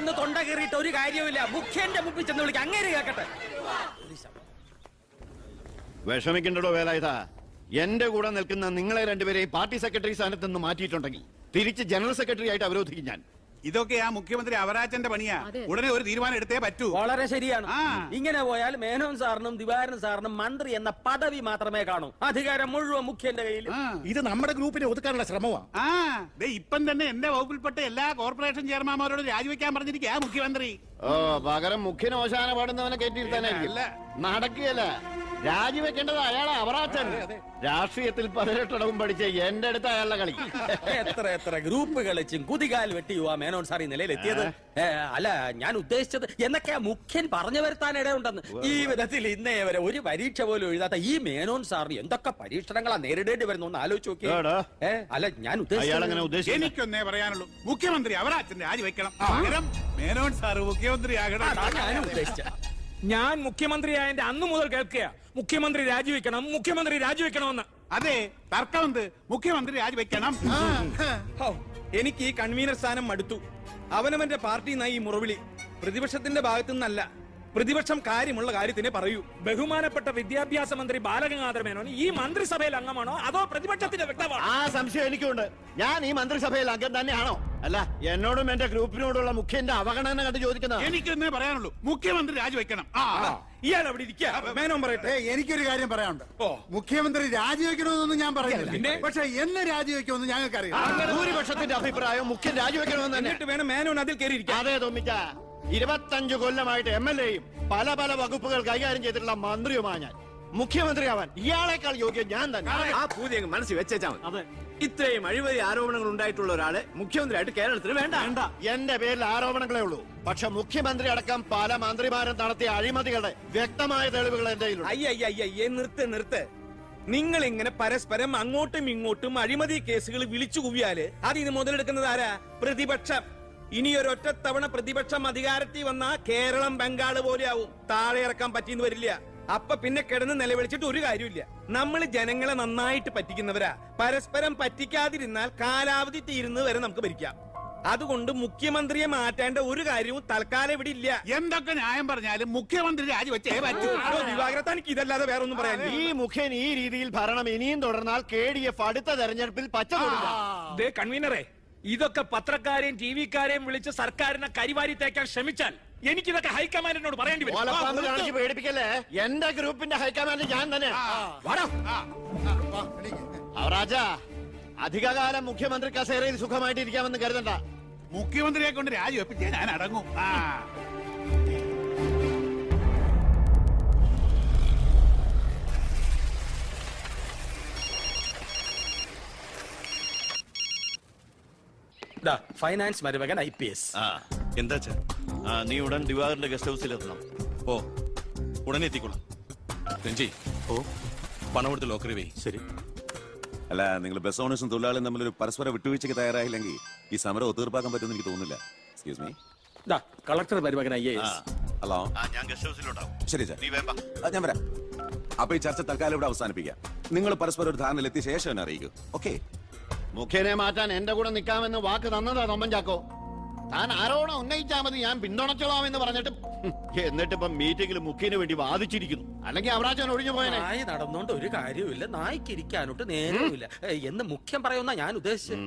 കിടന്ന് തൊണ്ട കീറിയിട്ട് ഒരു കാര്യമില്ല. മുഖ്യന്റെ മുമ്പിൽ ചെന്ന് വിളിക്കാം, അങ്ങനെ കേക്കട്ടെ. വിഷമിക്കണ്ടോ വേലായുധ. എന്റെ കൂടെ നിൽക്കുന്ന നിങ്ങളെ രണ്ടുപേരെയും പാർട്ടി സെക്രട്ടറി സ്ഥാനത്ത് നിന്ന് മാറ്റിയിട്ടുണ്ടെങ്കിൽ തിരിച്ച് ജനറൽ സെക്രട്ടറി ആയിട്ട് അവരോധിക്കും ഞാൻ. ഇതൊക്കെ ആ മുഖ്യമന്ത്രി അവരാജന്റെ പണിയാ. ഉടനെ ഒരു തീരുമാനം എടുത്തേ പറ്റൂ. വളരെ ശരിയാണ്. ഇങ്ങനെ പോയാൽ മേനോൻ സാറിനും ദിവാരൻ സാറിനും മന്ത്രി എന്ന പദവി മാത്രമേ കാണൂ. അധികാരം മുഴുവൻ മുഖ്യന്റെ കയ്യിൽ. ഇത് നമ്മുടെ ഗ്രൂപ്പിനെ ഒതുക്കാനുള്ള ശ്രമമാണ്. ഇപ്പം തന്നെ എന്റെ വകുപ്പിൽപ്പെട്ട എല്ലാ കോർപ്പറേഷൻ ചെയർമാൻമാരോട് രാജിവെക്കാൻ പറഞ്ഞിരിക്കുക മുഖ്യമന്ത്രി. ഓ, പകരം മുഖ്യൻ ഓശാന പാടുന്നവനെ കയറ്റിയിരുത്താനായിരിക്കും. നടക്കുകയല്ല, രാജിവെക്കേണ്ടത് അയാളെ അവറാച്ചൻ. രാഷ്ട്രീയത്തിൽ 18 പഠിച്ച എന്റെ അടുത്ത് അയാളുടെ കളി. എത്ര ഗ്രൂപ്പ് കളിച്ചും കുതികാൽ വെട്ടിയുവാ മേനോൻ സാർ ഈ നിലയിലെത്തിയത്. അല്ല, ഞാൻ ഉദ്ദേശിച്ചത് എന്നൊക്കെയാ മുഖ്യൻ പറഞ്ഞു വരുത്താൻ ഇടയുണ്ടെന്ന്. ഈ വിധത്തിൽ ഇന്നേ വരെ ഒരു പരീക്ഷ പോലും എഴുതാത്ത ഈ മേനോൻ സാറിന് എന്തൊക്കെ പരീക്ഷണങ്ങളാ നേരിടേണ്ടി വരുന്നു ഒന്ന് ആലോചിച്ച് നോക്കി. അല്ല, ഞാൻ ഉദ്ദേശിച്ചത് എനിക്കൊന്നേ പറയാനുള്ളൂ, മുഖ്യമന്ത്രി അവരാച്ചൻ രാജിവെക്കണം. പകരം മേനോൻ സാർ മുഖ്യമന്ത്രി ആകണം. ഞാനും ഉദ്ദേശിച്ച. ഞാൻ മുഖ്യമന്ത്രിയായതിന്റെ അന്നു മുതൽ കേൾക്കുക മുഖ്യമന്ത്രി രാജിവെക്കണമെന്ന്. അതെ, തർക്കമെന്ത്? മുഖ്യമന്ത്രി രാജിവെക്കണം. എനിക്ക് ഈ കൺവീനർ സ്ഥാനം മടുത്തു. അവനവന്റെ പാർട്ടി നയി മുറവിളി പ്രതിപക്ഷത്തിന്റെ ഭാഗത്തു നിന്നല്ല, പ്രതിപക്ഷം കാര്യമുള്ള കാര്യത്തിനെ പറയൂ. ബഹുമാനപ്പെട്ട വിദ്യാഭ്യാസ മന്ത്രി ബാലഗംഗാധര മേനോൻ ഈ മന്ത്രിസഭയിൽ അംഗമാണോ അതോ പ്രതിപക്ഷത്തിന്റെ വ്യക്തമാണോ? ആ സംശയം എനിക്കുണ്ട്. ഞാൻ ഈ മന്ത്രിസഭയിൽ അംഗം തന്നെയാണോ? അല്ല, എന്നോടും എന്റെ ഗ്രൂപ്പിനോടുള്ള മുഖ്യന്റെ അവഗണന കണ്ട് ചോദിക്കുന്നത്. എനിക്കൊന്നേ പറയാനുള്ളൂ, മുഖ്യമന്ത്രി രാജിവെക്കണം. ഇയാൾ അവിടെ ഇരിക്കുക. മേനോൻ പറയട്ടെ. എനിക്കൊരു കാര്യം പറയാനുണ്ട്. മുഖ്യമന്ത്രി രാജിവെക്കണമെന്നൊന്നും ഞാൻ പറയുന്നില്ല, പക്ഷെ എന്ന് രാജിവെക്കുമെന്ന് ഞങ്ങൾക്കറിയാം. ഭൂരിപക്ഷത്തിന്റെ അഭിപ്രായം മുഖ്യൻ രാജിവെക്കണമെന്ന് തന്നെ. എന്നിട്ട് വേണം മേനോൻ അതിൽ കയറിയിരിക്കാം. അതെ തോമിച്ച, 25 കൊല്ലമായിട്ട് MLA-യും പല വകുപ്പുകൾ കൈകാര്യം ചെയ്തിട്ടുള്ള മന്ത്രിയുമാണ് ഞാൻ. മുഖ്യമന്ത്രിയാവാൻ ഇയാളെക്കാൾ യോഗ്യം ഞാൻ തന്നെ. ആ പൂതി അങ്ങ് മനസ്സിൽ വെച്ചാൽ മതി. ഇത്രയും അഴിമതി ആരോപണങ്ങൾ ഉണ്ടായിട്ടുള്ള ഒരാളെ മുഖ്യമന്ത്രിയായിട്ട് കേരളത്തിൽ വേണ്ട. എന്റെ പേരിൽ ആരോപണങ്ങളേ ഉള്ളൂ. പക്ഷെ മുഖ്യമന്ത്രി അടക്കം പല മന്ത്രിമാരും നടത്തിയ അഴിമതികളുടെ വ്യക്തമായ തെളിവുകൾ എന്റെ കയ്യിലുണ്ട്. നിർത്ത്. നിങ്ങൾ ഇങ്ങനെ പരസ്പരം അങ്ങോട്ടും ഇങ്ങോട്ടും അഴിമതി കേസുകൾ വിളിച്ചു കുവിയാല് അതിന് മുതലെടുക്കുന്നത് ആരാ? പ്രതിപക്ഷം. ഇനിയൊരൊറ്റ തവണ പ്രതിപക്ഷം അധികാരത്തിൽ വന്നാ കേരളം ബംഗാള് പോലെയാവും. താഴെ ഇറക്കാൻ പറ്റിയെന്ന് വരില്ല. അപ്പൊ പിന്നെ കിടന്ന് നിലവിളിച്ചിട്ട് ഒരു കാര്യമില്ല. നമ്മൾ ജനങ്ങളെ നന്നായിട്ട് പറ്റിക്കുന്നവരാ. പരസ്പരം പറ്റിക്കാതിരുന്നാൽ കാലാവധി തീരുന്നത് വരെ നമുക്ക് ഭരിക്കാം. അതുകൊണ്ട് മുഖ്യമന്ത്രിയെ മാറ്റേണ്ട ഒരു കാര്യവും തൽക്കാലം ഇവിടെ ഇല്ല. എന്തൊക്കെ ന്യായം പറഞ്ഞാലും മുഖ്യമന്ത്രി രാജിവെച്ചേ പറ്റൂ. ദിവാകരത്ത് എനിക്ക് ഇതല്ലാതെ വേറെ ഒന്നും പറയാൻ. ഈ മുഖ്യൻ ഈ രീതിയിൽ ഭരണം ഇനിയും തുടർന്നാൽ KDF അടുത്ത തെരഞ്ഞെടുപ്പിൽ പച്ച തൊടില്ല. കൺവീനറെ, ഇതൊക്കെ പത്രക്കാരെയും TV-ക്കാരെയും വിളിച്ച് സർക്കാരിനെ കരിവാരി തേക്കാൻ ശ്രമിച്ചാൽ എനിക്കിതൊക്കെ ഹൈക്കമാൻഡിനോട് പറയേണ്ടി വരും. പേടിപ്പിക്കല്ലേ, എന്റെ ഗ്രൂപ്പിന്റെ ഹൈക്കമാൻഡ് ഞാൻ തന്നെ. അവറാജ, അധികകാലം മുഖ്യമന്ത്രി കസേരയിൽ സുഖമായിട്ടിരിക്കാമെന്ന് കരുതണ്ട. മുഖ്യമന്ത്രിയെ കൊണ്ട് രാജിവെപ്പിച്ചേ ഞാൻ അടങ്ങും. ഫൈനാൻസ് മരുമകൻ IPS. എന്താ നീ ഉടൻ ദിവാകരന്റെ ഗസ്റ്റ് ഹൗസിൽ എത്തണം. ഓ, ഉടനെ എത്തിക്കൊള്ളാം. രഞ്ജി, പണം കൊടുത്ത് ലോക്കറി വേ. ശരി. അല്ല, നിങ്ങൾ ബസ് ഓണേഴ്സും തൊഴിലാളിയും തമ്മിലൊരു പരസ്പര വിട്ടുവീഴ്ചയ്ക്ക് തയ്യാറായില്ലെങ്കിൽ ഈ സമരം ഒത്തീർപ്പാക്കാൻ പറ്റുമെന്ന് എനിക്ക് തോന്നുന്നില്ല. Excuse me. കളക്ടർ മരുമകൻ IAS. ഹലോ, ഞാൻ ഗസ്റ്റ് ഹൗസിലുണ്ടാവും. ശരി സാർ, ഞാൻ വരാം. അപ്പൊ ഈ ചർച്ച തൽക്കാലം ഇവിടെ അവസാനിപ്പിക്കാം. നിങ്ങൾ പരസ്പരം ഒരു ധാരണയിലെത്തിയ ശേഷം എന്നെ അറിയിക്കൂ. ഓക്കെ? മുഖ്യനെ മാറ്റാൻ എന്റെ കൂടെ നിൽക്കാമെന്ന് വാക്ക് തന്നതാ തൊമ്മൻ ചാക്കോ. താൻ ആരോണം ഉന്നയിച്ചാ മതി, ഞാൻ പിന്തുണച്ചോളാമെന്ന് പറഞ്ഞിട്ട് എന്നിട്ടിപ്പൊ മീറ്റിംഗിൽ മുഖ്യന് വേണ്ടി വാദിച്ചിരിക്കുന്നു. അല്ലെങ്കിൽ അവരാജൻ ഒഴിഞ്ഞു പോയനെ. നായി നടന്നോണ്ട് ഒരു കാര്യമില്ല, നായ്ക്ക് ഇരിക്കാനോട്ട് നേരമില്ല എന്ന് മുഖ്യം പറയുന്ന ഞാൻ ഉദ്ദേശിച്ചത്.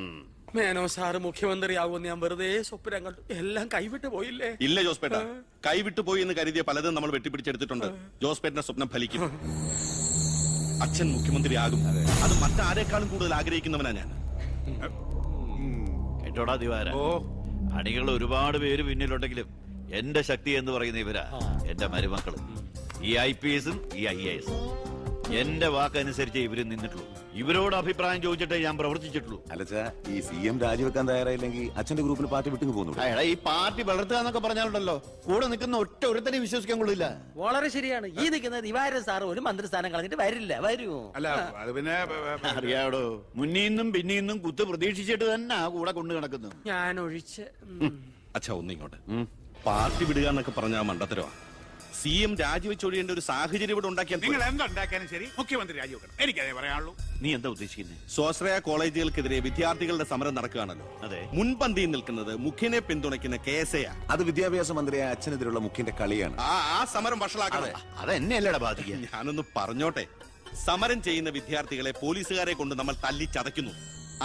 മേനോ സാറ് മുഖ്യമന്ത്രിയാവുമെന്ന് ഞാൻ വെറുതെ സ്വപ്നം കണ്ടു. എല്ലാം കൈവിട്ട് പോയില്ലേ? ഇല്ല ജോസ്പേട്ട, കൈവിട്ടു പോയി എന്ന് കരുതിയ പലതും നമ്മൾ വെട്ടിപ്പിടിച്ചെടുത്തിട്ടുണ്ട്. ജോസ്പേട്ടന്റെ സ്വപ്നം ഫലിക്കും. അച്ഛൻ മുഖ്യമന്ത്രിയാകും. അത് മറ്റാരേക്കാളും കൂടുതൽ ആഗ്രഹിക്കുന്നവനാ ഞാൻ. കേട്ടോടാ ദിവാര, അണികൾ ഒരുപാട് പേര് പിന്നിലുണ്ടെങ്കിലും എന്റെ ശക്തി എന്ന് പറയുന്ന ഇവരാ എന്റെ മരുമക്കള്. ഈ IPS-ഉം ഈ IAS-ഉം എന്റെ വാക്കനുസരിച്ച് ഇവര് നിന്നിട്ടുള്ളൂ. ഇവരോട് അഭിപ്രായം ചോദിച്ചിട്ടേ ഞാൻ പ്രവർത്തിച്ചിട്ടുള്ളൂ. അല്ലച്ചാ, ഈ CM രാജിവെക്കാൻ തയ്യാറായില്ലെങ്കിൽ അച്ഛന്റെ ഗ്രൂപ്പിൽ പാർട്ടി വിട്ടു പോകുന്നു. ഈ പാർട്ടി വളർത്തുക എന്നൊക്കെ പറഞ്ഞാലുണ്ടല്ലോ, കൂടെ നിൽക്കുന്ന ഒറ്റ ഒരുത്തനെ വിശ്വസിക്കാൻ കൊള്ളില്ല. വളരെ ശരിയാണ്. ഈ നിൽക്കുന്ന ദിവാരൻ സാറ് ഒരു മന്ത്രിസ്ഥാനം കളഞ്ഞിട്ട് വരൂ. അല്ല, അത് പിന്നെ അറിയാടോ, മുന്നീന്നും പിന്നീന്നും കുത്ത് പ്രതീക്ഷിച്ചിട്ട് തന്നെ ആ കൂടെ കൊണ്ടു കിടക്കുന്നു. ഞാൻ ഒഴിച്ച്. അച്ഛാ, ഒന്നിങ്ങോട്ട്. പാർട്ടി വിടുക എന്നൊക്കെ പറഞ്ഞ മണ്ടത്തരവാ. CM രാജിവെച്ചൊഴിയേണ്ട ഒരു സാഹചര്യം ഇവിടെ ഉണ്ടാക്കിയാൽ നിങ്ങൾ എന്തുണ്ടാക്കിയാലും ശരി മുഖ്യമന്ത്രി രാജിവെക്കണം. എനിക്കതേ പറയാനുള്ളൂ. നീ എന്താ ഉദ്ദേശിക്കുന്നത്? സ്വാശ്രയ കോളേജുകൾക്കെതിരെ വിദ്യാർത്ഥികളുടെ സമരം നടക്കുകയാണല്ലോ. അതെ. മുൻപന്തിയിൽ നിൽക്കുന്നത് മുഖ്യനെ പിന്തുണയ്ക്കുന്ന KSA. അത് വിദ്യാഭ്യാസ മന്ത്രിയായ അച്ഛനെതിരുള്ള മുഖ്യന്റെ കളിയാണ്. ആ സമരം വഷളാക്കണം. അതെന്നെയല്ലടാ ബാധിക്കുക. ഞാനൊന്ന് പറഞ്ഞോട്ടെ. സമരം ചെയ്യുന്ന വിദ്യാർത്ഥികളെ പോലീസുകാരെ കൊണ്ട് നമ്മൾ തല്ലി ചതയ്ക്കുന്നു.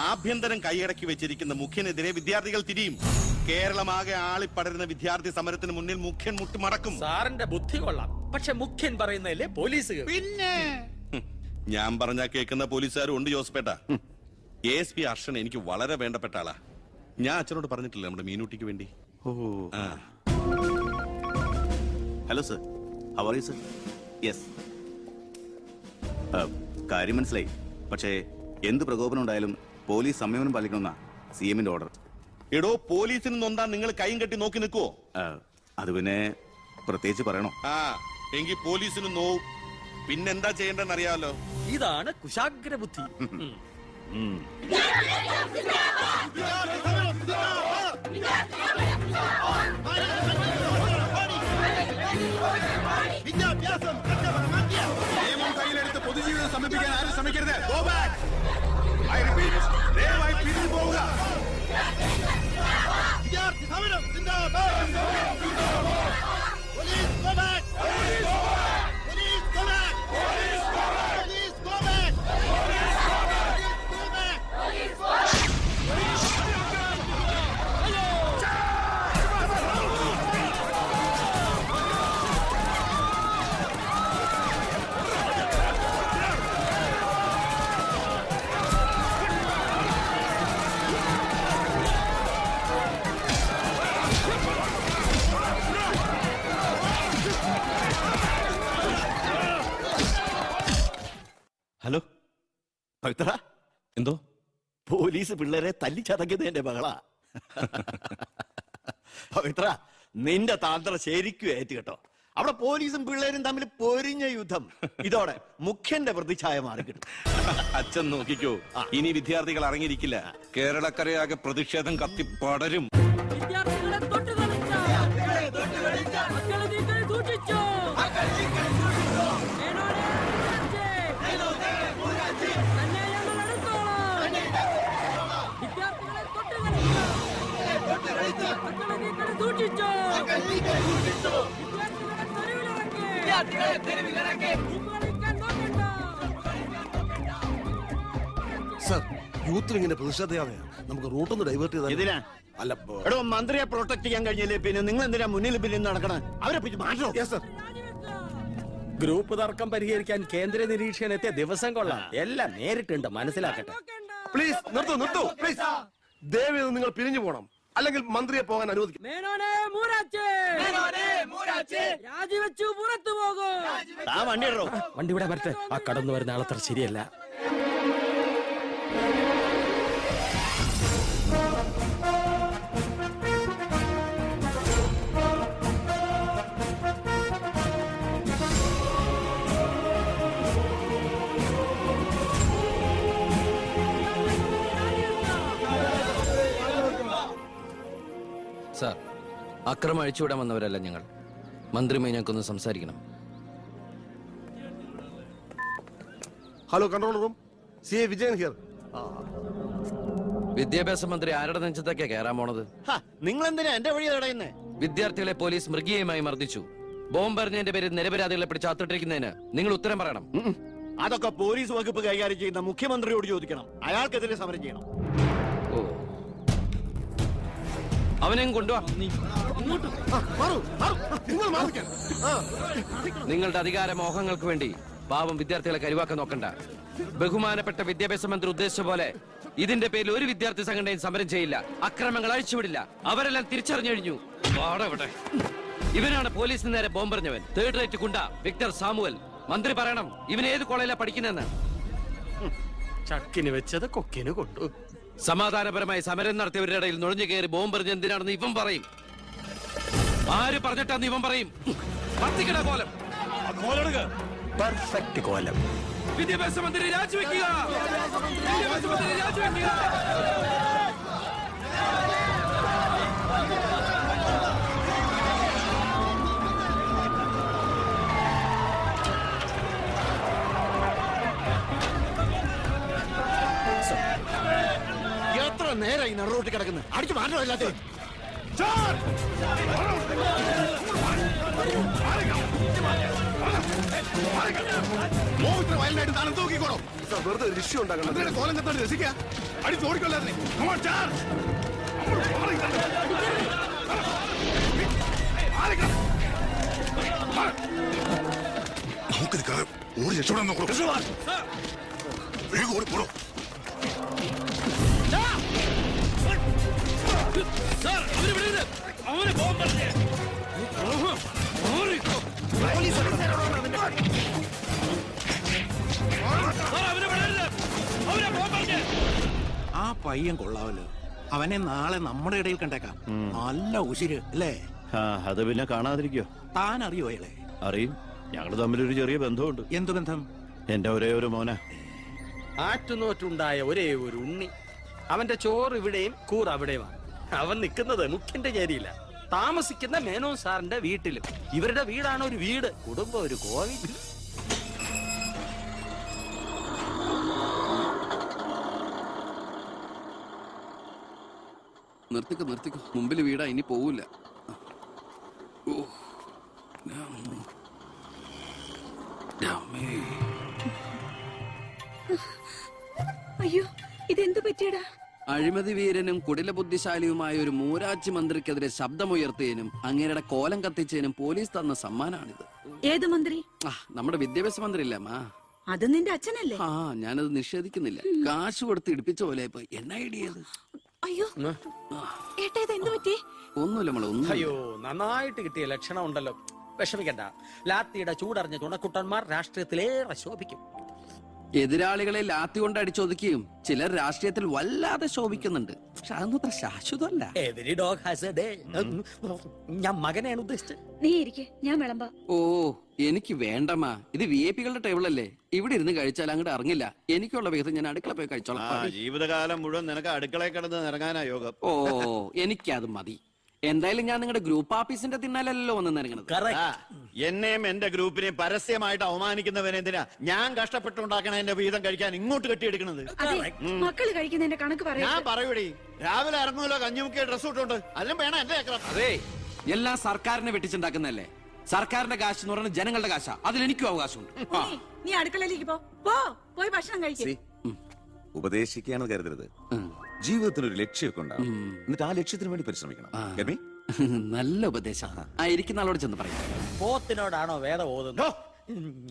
ആഭ്യന്തരം കൈയടക്കി വെച്ചിരിക്കുന്ന മുഖ്യനെതിരെ വിദ്യാർത്ഥികൾ തിരിയും. കേരളമാകെ ആളിപ്പടരുന്ന വിദ്യാർത്ഥി സമരത്തിന് മുന്നിൽ മുഖ്യൻ മുട്ടുമടക്കും. സാറിന്റെ ബുദ്ധി കൊള്ളാം, പക്ഷെ മുഖ്യൻ പറയുന്നതല്ലേ പോലീസ്. പിന്നെ ഞാൻ പറഞ്ഞാ കേൾക്കുന്ന പോലീസുകാരും ഉണ്ട് ജോസഫേട്ട. ASP അർഷൻ എനിക്ക് വളരെ വേണ്ടപ്പെട്ട ആളാ. ഞാൻ അച്ഛനോട് പറഞ്ഞിട്ടില്ല നമ്മുടെ മീനൂട്ടിക്ക് വേണ്ടി. Hello sir, how are you sir? Yes, കാര്യം മനസ്സിലായി. പക്ഷേ എന്ത് പ്രകോപനം ഉണ്ടായാലും പോലീസ് സംയമനം പാലിക്കണമെന്നാ CMന്റെ ഓർഡർ. എടോ, പോലീസിന് നൊന്താ നിങ്ങൾ കൈയും കെട്ടി നോക്കി നിൽക്കുവോ? അത് പിന്നെ പ്രത്യേകിച്ച് പറയണോ? എങ്കിൽ പോലീസിന് നോവും. പിന്നെന്താ ചെയ്യേണ്ടെന്ന് അറിയാമല്ലോ. ഇതാണ് കുശാഗ്ര ബുദ്ധി. നിയമം കയ്യിലെടുത്ത് പൊതുജീവിതം സമർപ്പിക്കാൻ ആരും ശ്രമിക്കരുത്. Go back. I repeat, ദയവായി പിരിഞ്ഞു പോവുക. ഹലോ പവിത്ര, എന്തോ പോലീസ് പിള്ളേരെ തല്ലിച്ചതക്കിയത് എന്റെ മകളാ. പവിത്ര, നിന്റെ താന്ത്ര ശരിക്കും ഏറ്റ് കേട്ടോ. അവിടെ പോലീസും പിള്ളേരും തമ്മിൽ പൊരിഞ്ഞ യുദ്ധം. ഇതോടെ മുഖ്യന്റെ പ്രതിച്ഛായ മാറിക്കിട്ടും. അച്ഛൻ നോക്കിക്കോ, ഇനി വിദ്യാർത്ഥികൾ ഇറങ്ങിയിരിക്കില്ല. കേരളക്കരയാകെ പ്രതിഷേധം കത്തിപ്പടരും. സർ, യൂത്തിൽ ഇങ്ങനെ പ്രതിഷേധയാണ്. നമുക്ക് റൂട്ടൊന്ന് ഡൈവേർട്ട് ചെയ്താൽ. ഇതിനാ അല്ല, എടോ, മന്ത്രിയെ പ്രൊട്ടക്ട് ചെയ്യാൻ കഴിഞ്ഞില്ലേ പിന്നെ നിങ്ങൾ എന്തിനാ മുന്നിൽ പിന്നിൽ നടക്കണം? അവരെ പിടിച്ച് മാറ്റോ? Yes sir. ഗ്രൂപ്പ് തർക്കം പരിഹരിക്കാൻ കേന്ദ്ര നിരീക്ഷകൻ എത്തിയ ദിവസം കൊള്ളാം. എല്ലാം നേരിട്ടുണ്ട്, മനസ്സിലാക്കട്ടെ. പ്ലീസ് നിർത്തൂ പ്ലീസ്. ദയവേത് നിങ്ങൾ പിരിഞ്ഞു പോകണം, അല്ലെങ്കിൽ മന്ത്രിയെ പോകാൻ അനുവദിക്കും. രാജിവെച്ചു പുറത്തു പോകും. വണ്ടി ഇടോ. വണ്ടി ഇവിടെ വരട്ടെ. ആ കടന്നു വരുന്ന ആളത്ര ശരിയല്ല. സാർ, അക്രമം അഴിച്ചുവിടാൻ വന്നവരല്ല ഞങ്ങൾ. മന്ത്രി മീനക്കൊന്ന് സംസാരിക്കണം. Hello, control room. CA Vijayan here. വിദ്യാഭ്യാസ മന്ത്രി ആരുടെ നെഞ്ചത്തൊക്കെ കയറാൻ പോണത്? നിങ്ങൾ എന്തിനാ എന്റെ വഴി തടയുന്നേ? വിദ്യാർത്ഥികളെ പോലീസ് മൃഗീയമായി മർദ്ദിച്ചു. ബോംബെറിഞ്ഞതിന്റെ പേരിൽ നിരപരാധികളെ പിടിച്ച് അത്തിട്ടിരിക്കുന്നതിന് നിങ്ങൾ ഉത്തരം പറയണം. അതൊക്കെ പോലീസ് വകുപ്പ് കൈകാര്യം ചെയ്യുന്ന മുഖ്യമന്ത്രിയോട് ചോദിക്കണം. അയാൾക്കെതിരെ സമരം ചെയ്യണം. ഓ, അവനെയും കൊണ്ടുവാ. നിങ്ങളുടെ അധികാര മോഹങ്ങൾക്ക് വേണ്ടി പാവം വിദ്യാർത്ഥികളെ കരുവാക്കാൻ നോക്കണ്ട. ബഹുമാനപ്പെട്ട വിദ്യാഭ്യാസ മന്ത്രി ഉദ്ദേശിച്ച പോലെ ഇതിന്റെ പേരിൽ ഒരു വിദ്യാർത്ഥി സംഘടനയും സമരം ചെയ്യില്ല. അക്രമങ്ങൾ അഴിച്ചുവിടില്ല. അവരെല്ലാം തിരിച്ചറിഞ്ഞു കഴിഞ്ഞു. ഇവനാണ് പോലീസിന് നേരെ ബോംബെറിഞ്ഞവൻ. 3rd റേറ്റ് ഗുണ്ട വിക്ടർ സാമുവൽ. മന്ത്രി പറയണം ഇവൻ ഏത് കോളേജിലാ പഠിക്കുന്നതെന്ന്. ചക്കിന് വെച്ചത് കൊക്കിന് കൊണ്ടു. സമാധാനപരമായി സമരം നടത്തിയവരുടെ ഇടയിൽ നുഴഞ്ഞു കയറി ബോംബെറിഞ്ഞ എന്തിനാണെന്ന് ഇവൻ പറയും. ആര് പറഞ്ഞിട്ടാന്ന് ഇവൻ പറയും. പത്തിക്കട കോലം. പെർഫെക്റ്റ് കോലം. വിദ്യാഭ്യാസ മന്ത്രി രാജിവെക്കുക. വിദ്യാഭ്യാസ മന്ത്രി രാജിവെക്കുക. നെറോട്ടി കിടക്കുന്നത് അടിച്ചു മാറ്റോ എല്ലാத்தைയും വയലിനായിട്ട് താനും തൂക്കിക്കോളൂ. വെറുതെ വിഷയം ഉണ്ടാക്കണം. കോലം കത്തോട് രസിക്കുക അടിച്ച് ഓടിക്കൊല്ലാതെ നമുക്ക് നിൽക്കാതെ ഓടി രക്ഷപ്പെടാൻ നോക്കൂ. വേഗം ഓടിപ്പോടോ. ആ പയ്യൻ കൊള്ളാവല്ലോ. അവനെ നാളെ നമ്മുടെ ഇടയിൽ കണ്ടേക്കാം. നല്ല ഉശിര് അല്ലേ? അത് പിന്നെ കാണാതിരിക്കോ? താൻ അറിയോ അയാളെ? അറിയും. ഞങ്ങൾ തമ്മിലൊരു ചെറിയ ബന്ധമുണ്ട്. എന്ത് ബന്ധം? എന്റെ ഒരേ ഒരു മോന. ആറ്റുനോറ്റുണ്ടായ ഒരേ ഒരു ഉണ്ണി. അവന്റെ ചോറ് ഇവിടെയും കൂറ് അവിടെയുമാണ്. അവൻ നിൽക്കുന്നത് മുഖ്യന്റെ ചേരിയില്ല, താമസിക്കുന്ന മേനോൻ സാറിന്റെ വീട്ടിലും. ഇവരുടെ വീടാണ് ഒരു വീട്, കുടുംബം ഒരു കോവിൽ. നിർത്തിക്കോ മുമ്പിൽ വീടാ, ഇനി പോവില്ല. അയ്യോ, ഇതെന്തു പറ്റിയടാ? അഴിമതി വീരനും കുടില ബുദ്ധിശാലിയുമായ ഒരു മൂരാജി മന്ത്രിക്കെതിരെ ശബ്ദമുയർത്തിയതിനും അങ്ങേരുടെ കോലം കത്തിച്ചതിനും പോലീസ് തന്ന സമ്മാനാണിത്. ഏത് മന്ത്രി? നമ്മുടെ വിദ്യാഭ്യാസ മന്ത്രി ഇല്ലേ അമ്മ? അത് നിന്റെ അച്ഛനല്ലേ? ആ, ഞാനത് നിഷേധിക്കുന്നില്ല. കാശ് കൊടുത്ത് ഇടിപ്പിച്ച പോലെ ഇപ്പൊ എന്ന ഐഡിയ. അയ്യോ ഏട്ടാ, ഇത് എന്തു പറ്റി? ഒന്നുമില്ല മോളെ, ഒന്നും. അയ്യോ, നന്നായിട്ട് കിട്ടിയ ലക്ഷണം ഉണ്ടല്ലോ. വിഷമിക്കണ്ട. ലാത്തിയുടെ ചൂടറിഞ്ഞ തുണക്കുട്ടന്മാർ രാഷ്ട്രീയത്തിലേറെ ശോഭിക്കും. എതിരാളികളെ ലാത്തി കൊണ്ട് അടിച്ചൊതുക്കിയും ചിലർ രാഷ്ട്രീയത്തിൽ വല്ലാതെ ശോഭിക്കുന്നുണ്ട്. പക്ഷെ അതൊന്നും അത്ര ശാശ്വതമല്ല. Every dog has a day. ഞാൻ മകനെയാണ് ഉദ്ദേശിച്ചത്. നീ ഇരിക്കെ, ഞാൻ വിളമ്പാ. ഓ, എനിക്ക് വേണ്ടമ്മാ. ഇത് VIP-കളുടെ ടേബിൾ അല്ലേ? ഇവിടെ ഇരുന്ന് കഴിച്ചാൽ അങ്ങോട്ട് ഇറങ്ങില്ല. എനിക്കുള്ള വിഹിതം ഞാൻ അടുക്കള പോയി കഴിച്ചോളാം. ജീവിതകാലം മുഴുവൻ നിനക്ക് അടുക്കളയിൽ കിടന്ന് ഇറങ്ങാനാ യോഗം. ഓ, എനിക്കത് മതി. എന്തായാലും ഞാൻ നിങ്ങളുടെ ഗ്രൂപ്പ് ഓഫീസിന്റെ തിന്നാലല്ലോ വന്ന് ഇറങ്ങുന്നത്. എന്നെയും എന്റെ ഗ്രൂപ്പിനെയും പരസ്യമായിട്ട് അവമാനിക്കുന്നവനെന്തിനാ ഞാൻ കഷ്ടപ്പെട്ടുണ്ടാക്കണ എന്റെ വീതം കഴിക്കാൻ ഇങ്ങോട്ട് കെട്ടിയെടുക്കണത്? മക്കള് കഴിക്കുന്നതിന്റെ കണക്ക് പറയാ. ഞാൻ പറയൂടി, രാവിലെ ഇറങ്ങുമല്ലോ കഞ്ഞിമുക്കിയ ഡ്രസ് ഇട്ടുണ്ട്. അതിലും വേണം എന്റെ ചക്രം. അതെ, എല്ലാം സർക്കാരിനെ വെട്ടിച്ചുണ്ടാക്കുന്നല്ലേ. സർക്കാരിന്റെ കാശ് എന്ന് പറയുന്നത് ജനങ്ങളുടെ കാശാ. അതിൽ എനിക്കും അവകാശമുണ്ട്. നീ അടുക്കളയിലേക്ക് പോയി ഭക്ഷണം കഴിക്കും. ഉപദേശിക്കുകയാണെന്ന് കരുതരുത്. ജീവിതത്തിന് ഒരു ലക്ഷ്യമൊക്കെ ഉണ്ടാവും. എന്നിട്ട് ആ ലക്ഷ്യത്തിന് വേണ്ടി പരിശ്രമിക്കണം. നല്ല ഉപദേശം. ആ ഇരിക്കുന്ന ആളോട് ചെന്ന് പറയാം. പോത്തിനോടാണോ വേദം ഓതുന്നത്?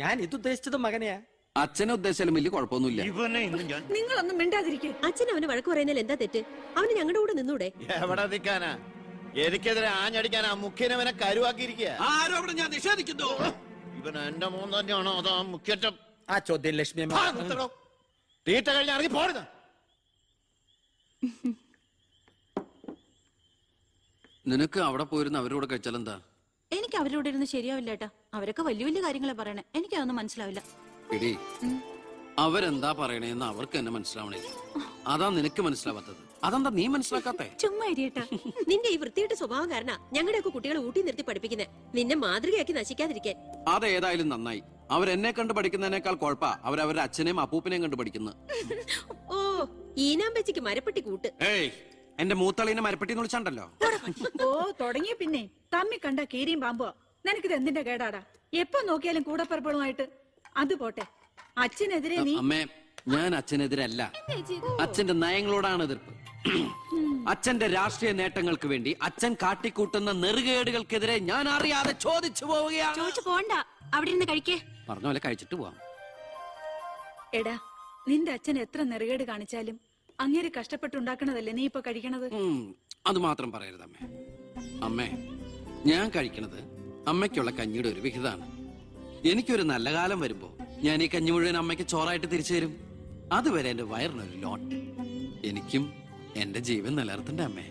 ഞാൻ ഇത് ഉദ്ദേശിച്ചത് മകനെയാ. അച്ഛനെ ഉദ്ദേശിച്ചാലും വലിയ കുഴപ്പമൊന്നുമില്ല. നിങ്ങളൊന്നും മിണ്ടാതിരിക്കെ. അച്ഛൻ അവന് വഴക്ക് പറയുന്നതിൽ എന്താ തെറ്റ്? അവന് ഞങ്ങളുടെ കൂടെ നിന്നൂടെ? എവിടെ നിൽക്കാനാ? എനിക്കെതിരെ ആഞ്ഞടിക്കാൻ ആ മുഖ്യനവനെ കരുവാക്കിയിരിക്കുക. ആരോപണം ഞാൻ നിഷേധിക്കുന്നു. ഇവൻ എന്റെ മോൻ തന്നെയാണോ അതോ മുഖ്യറ്റം? ആ ചോദ്യം ലക്ഷ്മി തീറ്റ കഴിഞ്ഞ ഇറങ്ങി പോരുന്ന. നിനക്ക് അവിടെ പോയിരുന്ന അവരോട് കഴിച്ചാലെന്താ? എനിക്ക് അവരോട് ഇരുന്ന് ശരിയാവില്ല ഏട്ടാ. അവരൊക്കെ വലിയ വലിയ കാര്യങ്ങളെ പറയണേ. എനിക്കതൊന്നും മനസ്സിലാവില്ല. എടീ, അവരെന്താ പറയണേന്ന് അവർക്ക് തന്നെ മനസ്സിലാവണേ. അതാ നിനക്ക് മനസ്സിലാവാത്തത്. അതെന്താ നീ മനസ്സിലാക്കാത്തെ? ചുമ്മാ ഇരിയേട്ടാ. നിന്റെ ഈ വൃത്തിയുടെ സ്വഭാവം കാരണം ഞങ്ങളുടെയൊക്കെ കുട്ടികളെ ഊട്ടി നിർത്തി പഠിപ്പിക്കുന്നത്, നിന്നെ മാതൃകയാക്കി നശിക്കാതിരിക്കാൻ. അതേതായാലും നന്നായി. അവരെന്നെ കണ്ട് പഠിക്കുന്നതിനേക്കാൾ കുഴപ്പാ അവരവരുടെ അച്ഛനെയും അപ്പൂപ്പനെയും കണ്ട് പഠിക്കുന്നത്. ഓ, ഈനാമ്പച്ചിക്ക് മരപ്പെട്ടി കൂട്ട്. ഏയ്, എന്റെ മൂത്തളീനെ മരപ്പെട്ടി എന്ന് വിളിച്ചാണ്ടല്ലോ. ഓ, തുടങ്ങിയ പിന്നെ തമ്മി കണ്ട കീരിയും പാമ്പോ. നിനക്കിത് എന്തിന്റെ കേടാടാ? എപ്പോ നോക്കിയാലും കൂടപ്പറപ്പുകളുമായിട്ട്. അത് പോട്ടെ, അച്ഛനെതിരെ നീ. അമ്മേ, ഞാൻ അച്ഛനെതിരല്ല. അച്ഛന്റെ നയങ്ങളോടാണ് എതിർപ്പ്. അച്ഛന്റെ രാഷ്ട്രീയ നേട്ടങ്ങൾക്ക് വേണ്ടി അച്ഛൻ കാട്ടിക്കൂട്ടുന്ന നെറുകേടുകൾക്കെതിരെ ഞാൻ അറിയാതെ ചോദിച്ചു പോവുകയാണ്. ചോദിച്ചു പോണ്ട, അവിടെ ഇരുന്ന് കഴിക്കേ. പറഞ്ഞ പോലെ കഴിച്ചിട്ട് പോവാം. എടാ, നിന്റെ അച്ഛൻ എത്ര നെറുകേട് കാണിച്ചാലും അങ്ങേര് കഷ്ടപ്പെട്ടുണ്ടാക്കണതല്ലേ നീ ഇപ്പൊ കഴിക്കണത്? അത് മാത്രം പറയരുത് അമ്മേ. അമ്മേ, ഞാൻ കഴിക്കണത് അമ്മയ്ക്കുള്ള കഞ്ഞിയുടെ ഒരു വിഹിതമാണ്. എനിക്കൊരു നല്ല കാലം വരുമ്പോ ഞാൻ ഈ കഞ്ഞി മുഴുവൻ അമ്മയ്ക്ക് ചോറായിട്ട് തിരിച്ചു തരും. അതുവരെ എന്റെ വയറിനൊരു ലോട്ട്. എനിക്കും എന്റെ ജീവൻ നിലനിർത്തണ്ടേ അമ്മേ?